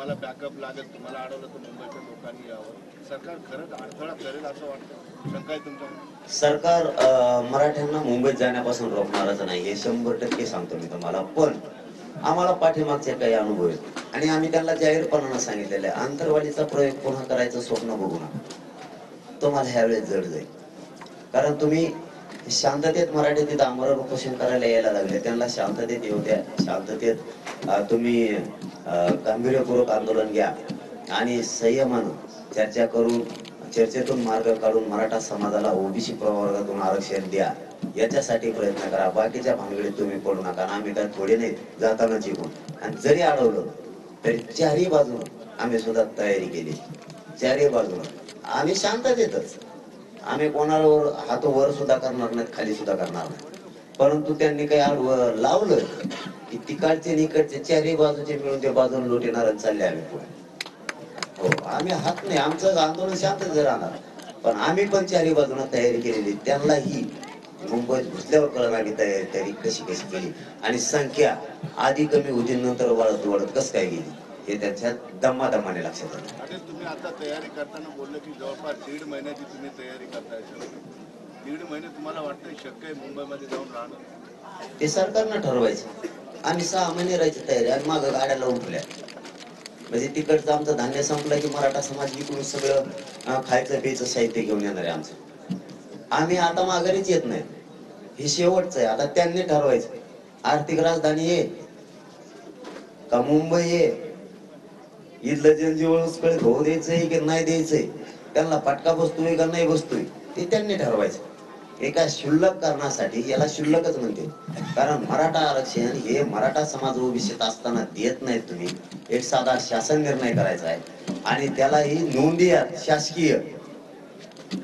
तुम्हाला बॅकअप लागेल, तुम्हाला अडवलं तर मुंबईच्या लोकांनी यावं, सरकार खरंच अडथळा करेल असं वाटतं? शंका आहे तुमच्या? सरकार मराठ्यांना मुंबईत जाण्यापासून रोखणारच नाही, हे 100% सांगतो मी तुम्हाला. पण आम्हाला पाठीमागचे काही अनुभव आहेत आणि आम्ही त्यांना जाहीरपणानं सांगितलेलं आहे, आंतरवालीचा प्रयोग पुन्हा करायचं स्वप्न बघू नका, तुम्हाला ह्यावेळेस जड जाईल. कारण तुम्ही शांततेत मराठी तिथं आमरण उपोषण करायला यायला लागले, त्यांना शांततेत येऊ द्या. शांततेत तुम्ही गांभीर्यपूर्वक आंदोलन घ्या आणि संयमानं चर्चा करून, चर्चेतून मार्ग काढून मराठा समाजाला ओबीसी प्रवर्गातून आरक्षण द्या, याच्यासाठी प्रयत्न करा. बाकीच्या भानगडीत तुम्ही पडू नका. आम्ही काय थोडे नाही जाताना जिंकून, आणि जरी अडवलं तरी चारही बाजून आम्ही सुद्धा तयारी केली. चारही बाजून आम्ही शांततेतच, आम्ही कोणावर हात वर सुद्धा करणार नाहीत, खाली सुद्धा करणार नाही. परंतु त्यांनी काही आडवं लावलं की तिकडचे निकडचे चारही बाजूचे मिळून ते बाजून लुटिणार आणि चालले आम्ही पुढे. हो, आम्ही हात नाही, आमचं आंदोलन शांतच राहणार. पण आम्ही पण चारही बाजूला तयारी केलेली. त्यांनाही मुंबईत घुसल्यावर कळलं आम्ही तयारी कशी कशी केली आणि संख्या आधी कमी होती, नंतर वाढत वाढत कसं काय गेली हे त्यांच्या दमादमाने लक्षात आलं. तुम्ही आता तयारी करताना बोलले की जवळपास 1.5 महिन्याची तुम्ही तयारी करताय. 1.5 महिने तुम्हाला वाटतंय शक्य आहे मुंबईमध्ये जाऊन राहणं? ते सरकारनं ठरवायचं. आम्ही 6 महिने राहायची तयारी आणि मागं गाड्या लावून ठेवल्या. म्हणजे तिकडचं आमचं धान्य संपलं की मराठा समाज इकडून सगळं खायचं प्यायचं साहित्य घेऊन येणार आहे आमचं. आम्ही आता माघारीच येत नाही, हे शेवटचं आहे. आता त्यांनी ठरवायचं आर्थिक राजधानी आहे का मुंबई आहे, इथलं जनजीवन विस्कळीत होऊ द्यायचंय की नाही द्यायचंय, त्यांना फटका बसतोय का नाही बसतोय ते त्यांनी ठरवायचं. एका क्षुल्लक कारणासाठी, याला क्षुल्लकच म्हणते, कारण मराठा आरक्षण हे मराठा समाज ओबीसीत असताना देत नाहीत तुम्ही. एक साधा शासन निर्णय करायचा आहे आणि त्यालाही नोंदी शासकीय,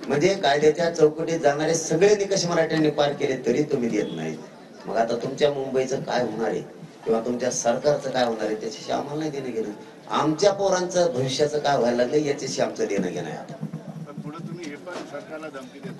म्हणजे कायद्याच्या चौकटीत जाणारे सगळे निकष मराठ्यांनी पार केले तरी तुम्ही देत नाही. मग आता तुमच्या मुंबईचं काय होणार आहे किंवा तुमच्या सरकारचं काय होणार आहे त्याच्याशी आम्हाला नाही देणं घेणं. आमच्या पोरांचं भविष्याचं काय व्हायला लागलं याच्याशी आमचं देणं घेणं आहे. आता पुढे तुम्ही हे पण सरकारला धमकी देता